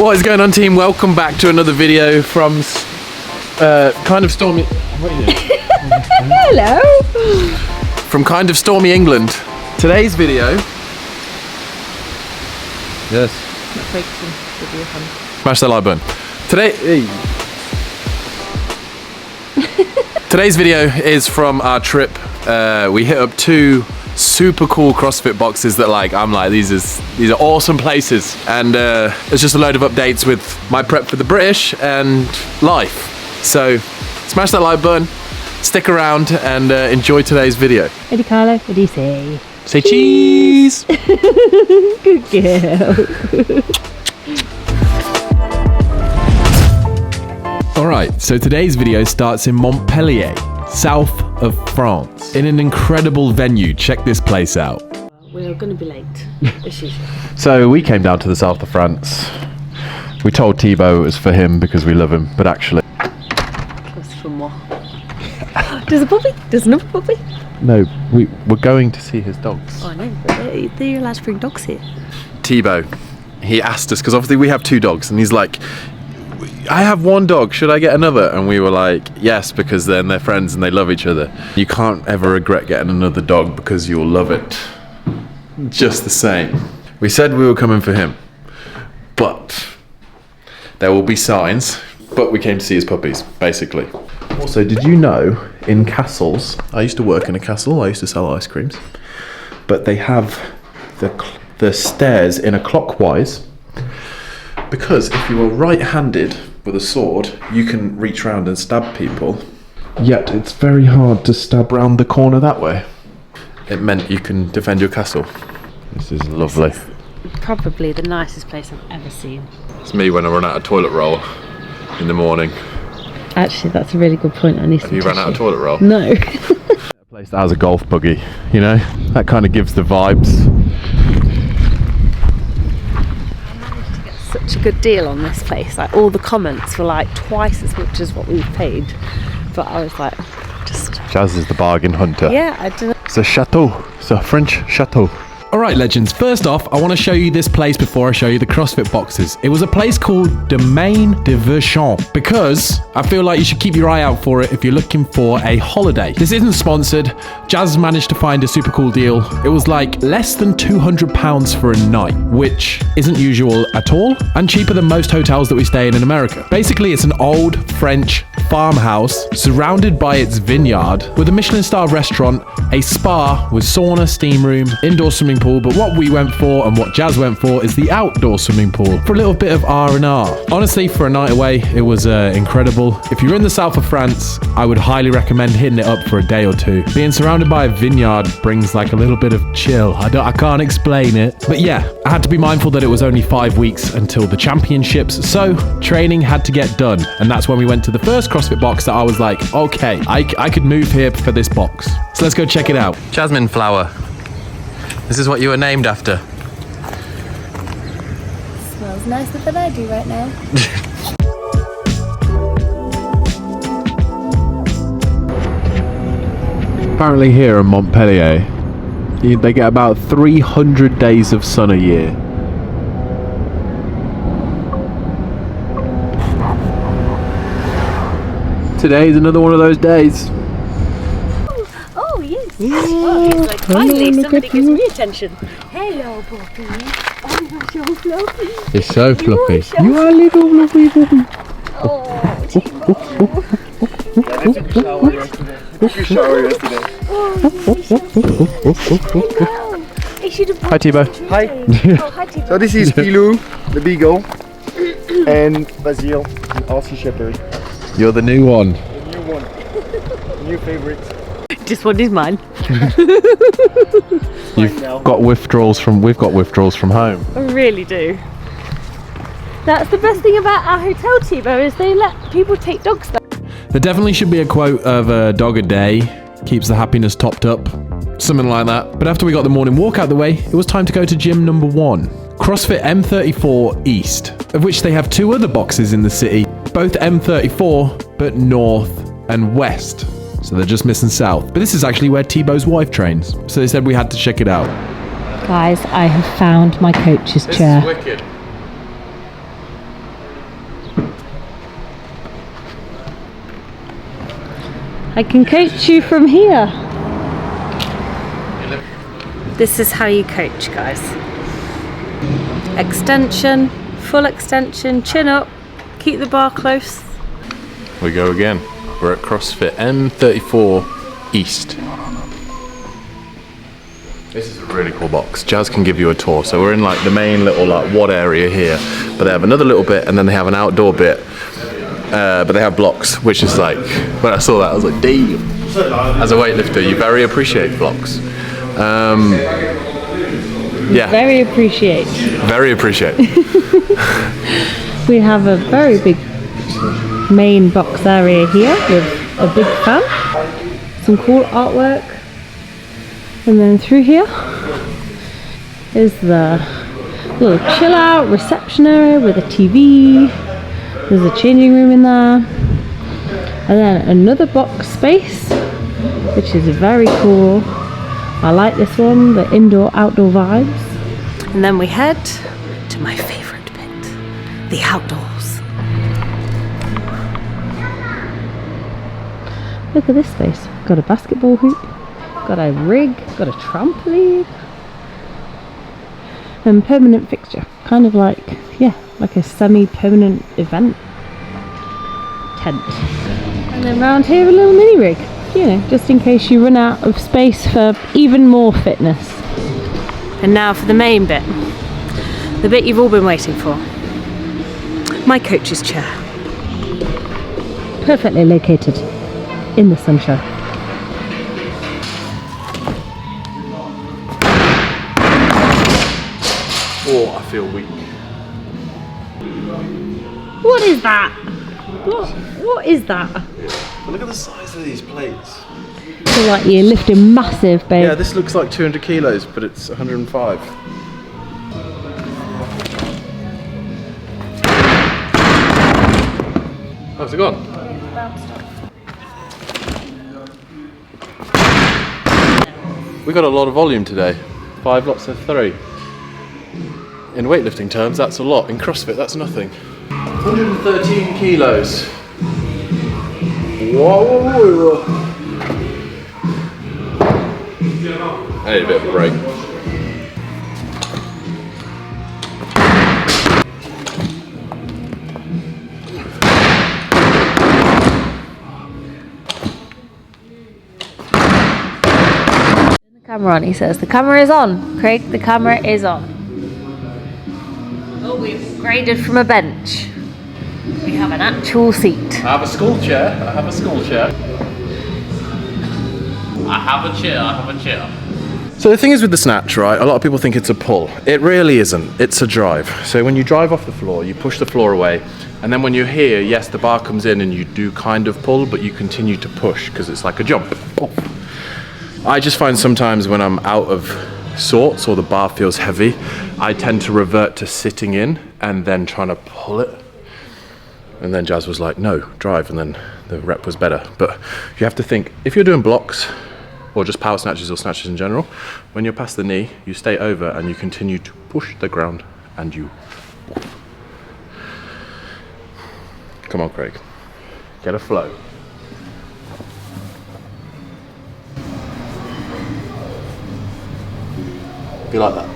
What is going on, team? Welcome back to another video from kind of stormy... What are you doing? Hello! From kind of stormy England. Today's video... Yes. Smash that like button. Today's video is from our trip. We hit up two super cool CrossFit boxes that I'm like, these are awesome places, and there's just a load of updates with my prep for the British and life. So smash that like button, stick around, and enjoy today's video. Ready, Carlo? What do you say? Say cheese! Good girl. Alright, so today's video starts in Montpellier, south of France, in an incredible venue. Check this place out. We're going to be late, as usual. So we came down to the south of France. We told Thibaut it was for him because we love him, but actually... That's for moi. There's a puppy? There's another puppy? No, we're going to see his dogs. Oh, I know, but they're allowed to bring dogs here. Thibaut, he asked us, because obviously we have two dogs, and he's like, I have one dog, should I get another? And we were like, yes, because then they're friends and they love each other. You can't ever regret getting another dog because you'll love it just the same. We said we were coming for him, but there will be signs, but we came to see his puppies, basically. Also, did you know in castles, I used to work in a castle, I used to sell ice creams, but they have the stairs in a clockwise, because if you are right-handed with a sword, you can reach around and stab people. Yet it's very hard to stab round the corner that way. It meant you can defend your castle. This is lovely. This is probably the nicest place I've ever seen. It's me when I run out of toilet roll in the morning. Actually, that's a really good point. I need Have you run out of toilet roll? No. A place that has a golf buggy, you know? That kind of gives the vibes. Such a good deal on this place. Like, all the comments were like twice as much as what we paid, but I was like, just... Jazz is the bargain hunter. Yeah, I don't know. It's a chateau. It's a French chateau. Alright, legends, first off, I want to show you this place before I show you the CrossFit boxes. It was a place called Domaine de Verchamp, because I feel like you should keep your eye out for it if you're looking for a holiday. This isn't sponsored. Jazz managed to find a super cool deal. It was like less than £200 for a night, which isn't usual at all, and cheaper than most hotels that we stay in America. Basically, it's an old French farmhouse surrounded by its vineyard with a Michelin-star restaurant, a spa with sauna, steam room, indoor swimming pool, but what we went for and what Jazz went for is the outdoor swimming pool for a little bit of R&R. Honestly, for a night away, it was incredible. If you're in the south of France, I would highly recommend hitting it up for a day or two. Being surrounded by a vineyard brings like a little bit of chill. I can't explain it. But yeah, I had to be mindful that it was only 5 weeks until the championships, so training had to get done. And that's when we went to the first CrossFit box that I was like, okay, I could move here for this box. So let's go check it out. Jasmine flower. This is what you were named after. Smells nicer than I do right now. Apparently here in Montpellier, they get about 300 days of sun a year. Today is another one of those days. Oh, yes. Oh, he's like, finally, somebody gives me attention. Hello, puppy. Oh, you're so fluffy. It's so fluffy. You are a little fluffy puppy. Oh, I took a shower yesterday. Hi, Thibaut. Hi. Oh, hi, Thibaut. So this is Pilou, the beagle, and Basile, the Aussie Shepherd. You're the new one. The new one. New favorite. Just one is mine. We've got withdrawals from home. I really do. That's the best thing about our hotel, Thibaut, is they let people take dogs there. There definitely should be a quote of a dog a day keeps the happiness topped up. Something like that. But after we got the morning walk out the way, it was time to go to gym number 1. CrossFit M34 East, of which they have 2 other boxes in the city. Both M34, but north and west. So they're just missing south. But this is actually where Thibaut's wife trains. So they said we had to check it out. Guys, I have found my coach's chair. This is wicked. I can coach you from here. This is how you coach, guys. Extension, full extension, chin up, keep the bar close. We go again. We're at CrossFit M34 East. This is a really cool box. Jazz can give you a tour. So we're in like the main little like WOD area here, but they have another little bit and then they have an outdoor bit. But they have blocks, which is like, when I saw that I was like, damn. As a weightlifter, you very appreciate blocks. Yeah. Very appreciate. Very appreciate. We have a very big main box area here with a big fan, some cool artwork, and then through here is the little chill out reception area with a TV. There's a changing room in there, and then another box space which is very cool. I like this one, the indoor outdoor vibes. And then we head to my favourite bit, the outdoors. Look at this space. Got a basketball hoop, got a rig, got a trampoline, and permanent fixture. Kind of like, yeah, like a semi-permanent event tent. And then round here a little mini rig, you know, just in case you run out of space for even more fitness. And now for the main bit, the bit you've all been waiting for. My coach's chair. Perfectly located in the sunshine. Oh, I feel weak. What is that? What is that? Look at the size of these plates. Feel like you're lifting massive, babe. Yeah, this looks like 200 kilos, but it's 105. How's it gone? We got a lot of volume today. 5 lots of 3. In weightlifting terms, that's a lot. In CrossFit, that's nothing. 113 kilos. Whoa! I need a bit of a break. Camera on, he says. The camera is on. Craig, the camera is on. Oh, we've upgraded from a bench. We have an actual seat. I have a school chair. I have a school chair. I have a chair. So the thing is with the snatch, right, a lot of people think it's a pull. It really isn't. It's a drive. So when you drive off the floor, you push the floor away, and then when you're here, yes, the bar comes in and you do kind of pull, but you continue to push because it's like a jump. I just find sometimes when I'm out of sorts or the bar feels heavy, I tend to revert to sitting in and then trying to pull it. And then Jazz was like, no, drive, and then the rep was better. But you have to think, if you're doing blocks, or just power snatches or snatches in general, when you're past the knee, you stay over and you continue to push the ground and you... Come on, Craig. Get a flow. Be like that.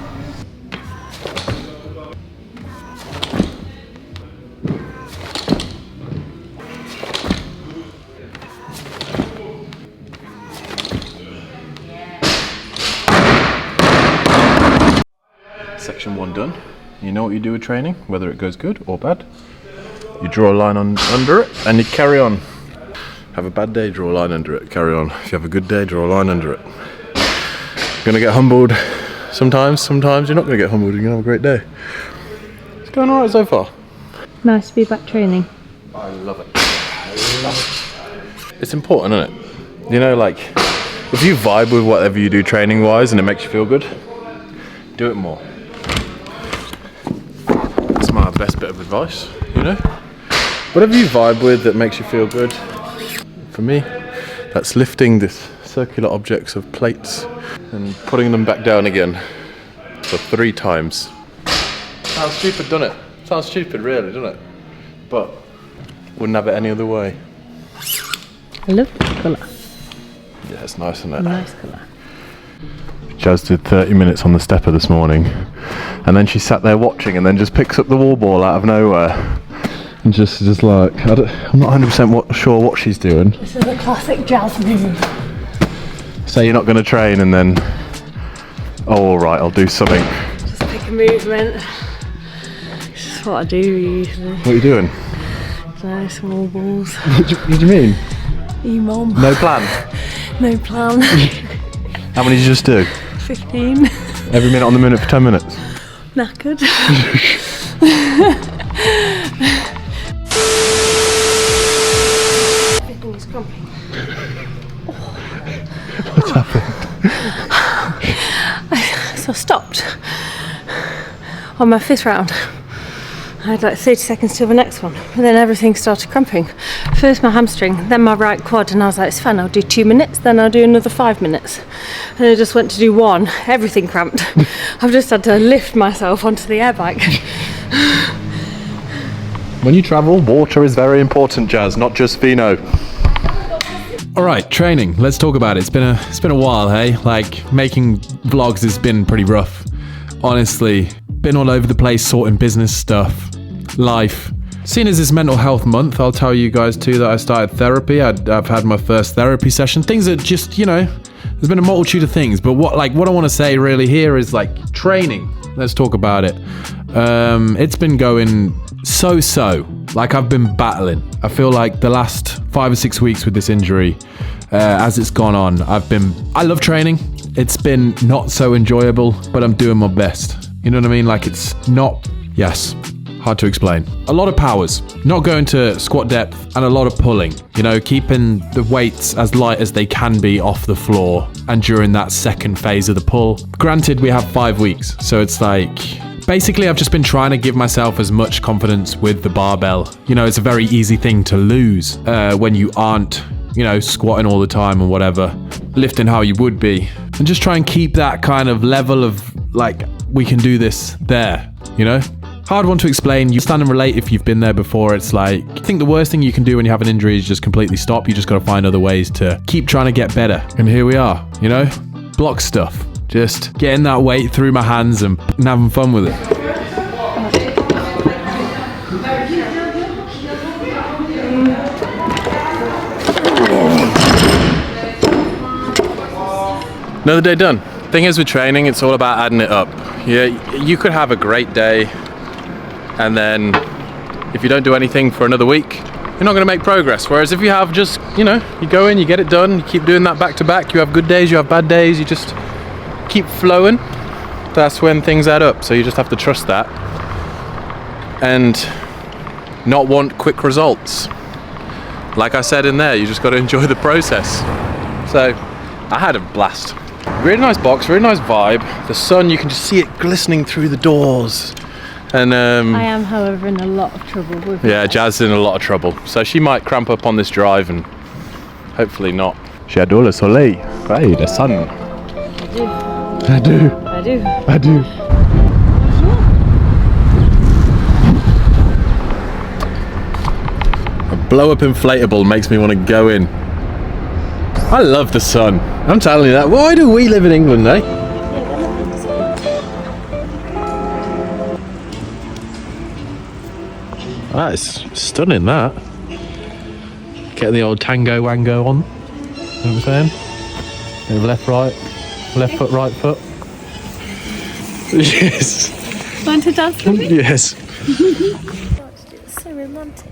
Section 1 done. You know what you do with training, whether it goes good or bad. You draw a line under it and you carry on. Have a bad day, draw a line under it, carry on. If you have a good day, draw a line under it. You're gonna get humbled sometimes you're not gonna get humbled, you're gonna have a great day. It's going alright so far. Nice to be back training. I love it. I love it. It's important, isn't it? You know, like, if you vibe with whatever you do training wise and it makes you feel good, do it more. That's my best bit of advice, you know? Whatever you vibe with that makes you feel good. For me, that's lifting this circular objects of plates and putting them back down again for 3 times. Sounds stupid, doesn't it? Sounds stupid, really, doesn't it? But wouldn't have it any other way. I love this colour. Yeah, it's nice, isn't it? Nice colour. Jazz did 30 minutes on the stepper this morning, and then she sat there watching, and then just picks up the wall ball out of nowhere, and just like I'm not 100% sure what she's doing. This is a classic Jazz move. Say you're not going to train, and then all right, I'll do something. Just pick a movement. This is what I do usually. What are you doing? Nice wall balls. What do you mean? E-mom. No plan. No plan. How many did you just do? 15. Every minute on the minute for 10 minutes. Knackered. Everything's crumping. What's happened? So I stopped on my 5th round. I had like 30 seconds till the next one, and then everything started cramping. First my hamstring, then my right quad, and I was like, it's fine, I'll do 2 minutes, then I'll do another 5 minutes. And I just went to do 1, everything cramped. I've just had to lift myself onto the air bike. When you travel, water is very important, Jazz, not just vino. All right, training. Let's talk about it. It's been a while, hey? Like, making vlogs has been pretty rough. Honestly, been all over the place sorting business stuff, life. Seeing as it's mental health month, I'll tell you guys too that I started therapy. I've had my first therapy session. Things are just, there's been a multitude of things, but what I want to say really here is like training. Let's talk about it. It's been going so. Like, I've been battling. I feel like the last 5 or 6 weeks with this injury, as it's gone on, I love training. It's been not so enjoyable, but I'm doing my best. You know what I mean? Like, it's not, hard to explain. A lot of powers, not going to squat depth, and a lot of pulling. Keeping the weights as light as they can be off the floor, and during that second phase of the pull. Granted, we have 5 weeks, so it's like, basically I've just been trying to give myself as much confidence with the barbell. It's a very easy thing to lose when you aren't, squatting all the time or whatever, lifting how you would be, and just try and keep that kind of level of like, we can do this there, Hard one to explain. You stand and relate if you've been there before. It's like, I think the worst thing you can do when you have an injury is just completely stop. You just got to find other ways to keep trying to get better. And here we are, block stuff. Just getting that weight through my hands and having fun with it. Another day done. Thing is with training, it's all about adding it up. Yeah, you could have a great day, and then if you don't do anything for another week, you're not going to make progress. Whereas if you have just, you go in, you get it done, you keep doing that back to back, you have good days, you have bad days, you just keep flowing, that's when things add up. So you just have to trust that and not want quick results. Like I said in there, you just got to enjoy the process. So I had a blast. Really nice box, really nice vibe. The sun, you can just see it glistening through the doors. And I am, however, in a lot of trouble with yeah, Jazz is in a lot of trouble. So she might cramp up on this drive, and hopefully not. Chateau le soleil. Hey, the sun. I do. A blow-up inflatable makes me want to go in. I love the sun. I'm telling you that. Why do we live in England, eh? That is stunning, that. Getting the old tango wango on. You know what I'm saying? Left, right, left foot, right foot. Yes. Want to dance with me? Yes. It's so romantic.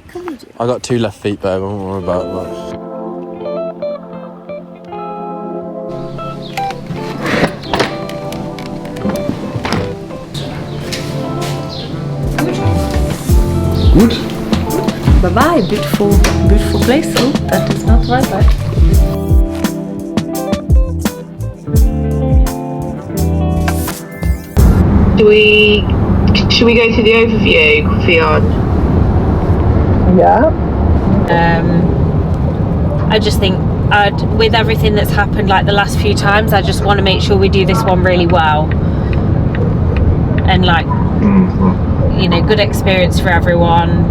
Can we do it? I got 2 left feet, babe. I don't worry about that. Good. Bye-bye, beautiful place. Oh, that is not right back. Should we go through the overview for your... Yeah. I just think with everything that's happened like the last few times, I just want to make sure we do this one really well. And like, good experience for everyone.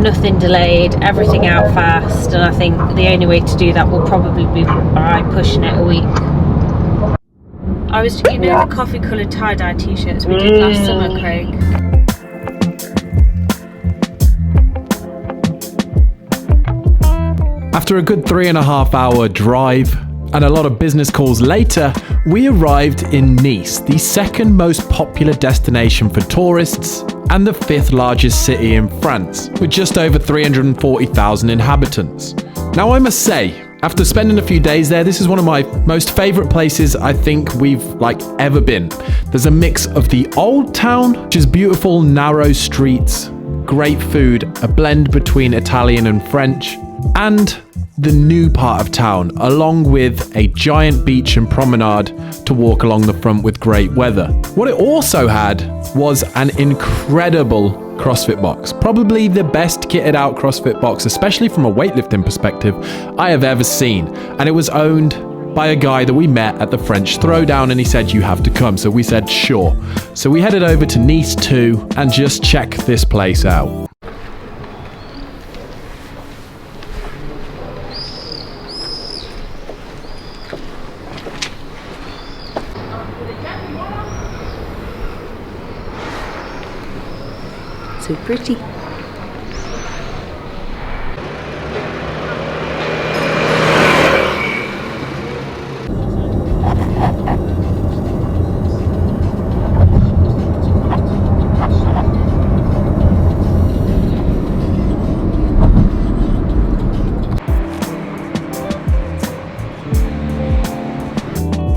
nothing delayed, everything out fast, and I think the only way to do that will probably be by pushing it a week. I was, you know, the coffee coloured tie-dye t-shirts we did last summer, Craig? After a good 3.5 hour drive and a lot of business calls later, we arrived in Nice, the second most popular destination for tourists and the 5th largest city in France, with just over 340,000 inhabitants. Now I must say, after spending a few days there, this is one of my most favourite places I think we've ever been. There's a mix of the old town, which is beautiful narrow streets, great food, a blend between Italian and French, and the new part of town, along with a giant beach and promenade to walk along the front with great weather. What it also had was an incredible CrossFit box, probably the best kitted out CrossFit box, especially from a weightlifting perspective, I have ever seen. And it was owned by a guy that we met at the French Throwdown, and he said, you have to come. So we said, sure. So we headed over to Nice 2 and just check this place out. So pretty.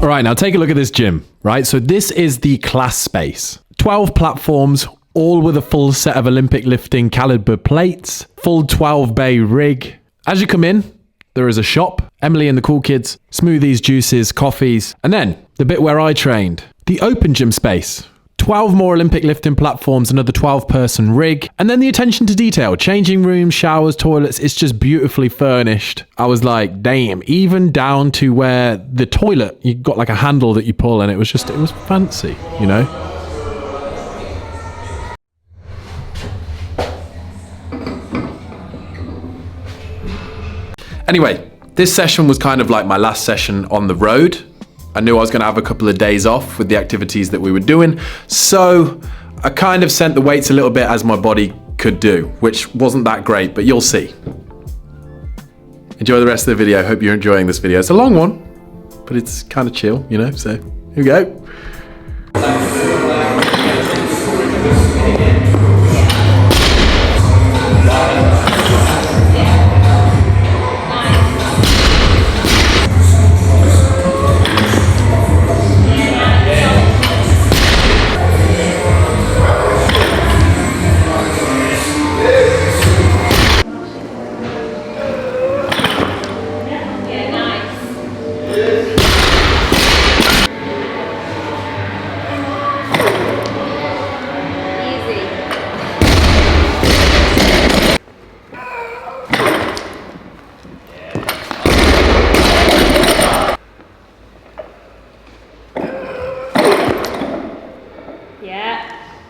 All right, now take a look at this gym, right? So this is the class space. 12 platforms, all with a full set of Olympic lifting caliber plates, full 12 bay rig. As you come in, there is a shop, Emily and the cool kids, smoothies, juices, coffees, and then the bit where I trained, the open gym space. 12 more Olympic lifting platforms, another 12-person rig, and then the attention to detail, changing rooms, showers, toilets, it's just beautifully furnished. I was like, damn, even down to where the toilet, you got like a handle that you pull, and it was fancy, you know? Anyway, this session was kind of like my last session on the road. I knew I was going to have a couple of days off with the activities that we were doing, so I kind of sent the weights a little bit as my body could do, which wasn't that great, but you'll see. Enjoy the rest of the video. Hope you're enjoying this video. It's a long one, but it's kind of chill, you know, so here we go.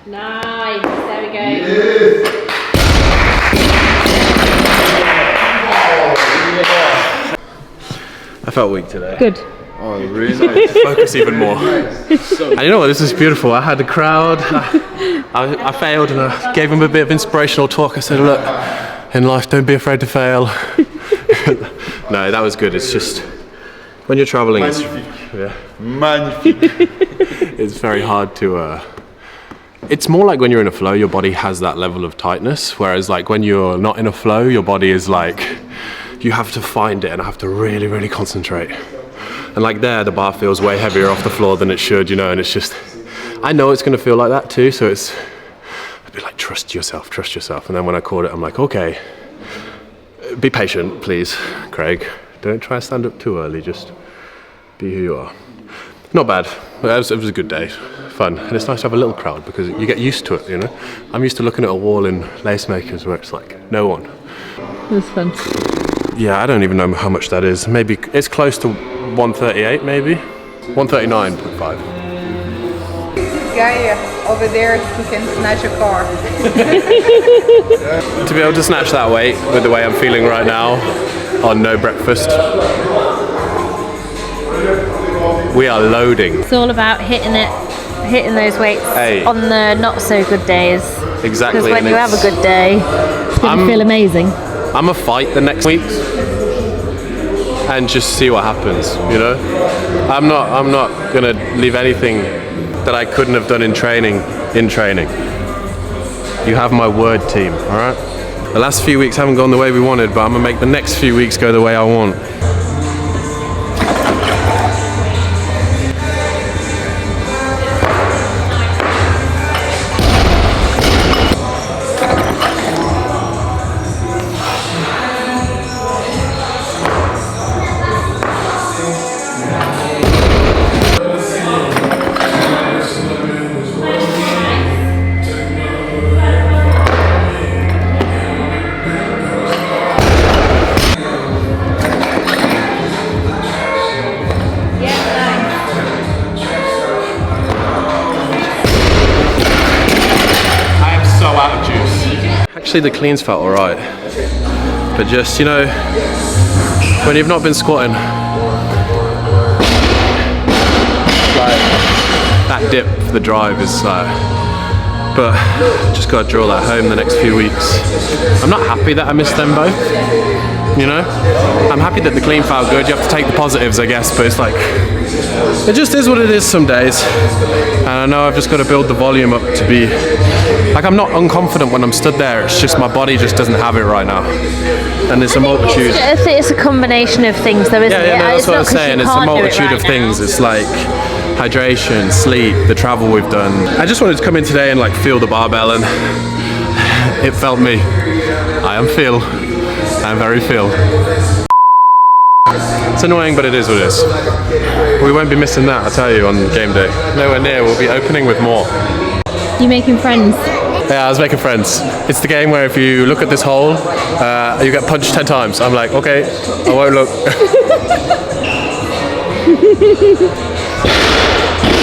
Nice, there we go. I felt weak today. Good. Oh, really? Focus even more. And you know what, this is beautiful. I had the crowd, I failed, and I gave them a bit of inspirational talk. I said, look, in life, don't be afraid to fail. No, that was good. It's just, when you're traveling, it's very hard to, it's more like when you're in a flow, your body has that level of tightness, whereas like when you're not in a flow, your body is like, you have to find it and have to really, really concentrate. And like there, the bar feels way heavier off the floor than it should, you know, and it's just, I know it's gonna feel like that too, so it's a bit like, trust yourself. And then when I caught it, I'm like, okay, be patient, please, Craig. Don't try to stand up too early, just be who you are. Not bad, it was a good day, fun. And it's nice to have a little crowd because you get used to it, you know? I'm used to looking at a wall in Lace Makers where it's like, no one. It was fun. Yeah, I don't even know how much that is. Maybe it's close to 138, maybe 139.5. Yeah. over there, he can snatch a car. To be able to snatch that weight with the way I'm feeling right now on no breakfast, we are loading. It's all about hitting those weights on the not so good days. Exactly. Because when you have a good day, it's going to feel amazing. I'm a fight the next week and just see what happens, you know? I'm not gonna leave anything that I couldn't have done in training. You have my word, team, all right? The last few weeks haven't gone the way we wanted, but I'm gonna make the next few weeks go the way I want. Actually, the cleans felt alright, but just, you know, when you've not been squatting, like that dip for the drive is like, but just gotta draw that home the next few weeks. I'm not happy that I missed them both, you know? I'm happy that the clean felt good. You have to take the positives, I guess, but it's like, it just is what it is some days. And I know I've just got to build the volume up to be, like, I'm not unconfident when I'm stood there, it's just my body just doesn't have it right now. And it's a multitude. It's a combination of things though, isn't it? Yeah, no, that's what I was saying. It's a multitude of things. It's like hydration, sleep, the travel we've done. I just wanted to come in today and like feel the barbell, and it felt me. I am Phil. I'm very Phil. It's annoying, but it is what it is. We won't be missing that, I tell you, on game day. Nowhere near. We'll be opening with more. You making friends? Yeah, I was making friends. It's the game where if you look at this hole, you get punched 10 times. I'm like, okay, I won't look.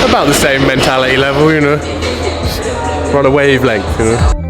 About the same mentality level, you know. We're on a wavelength, you know.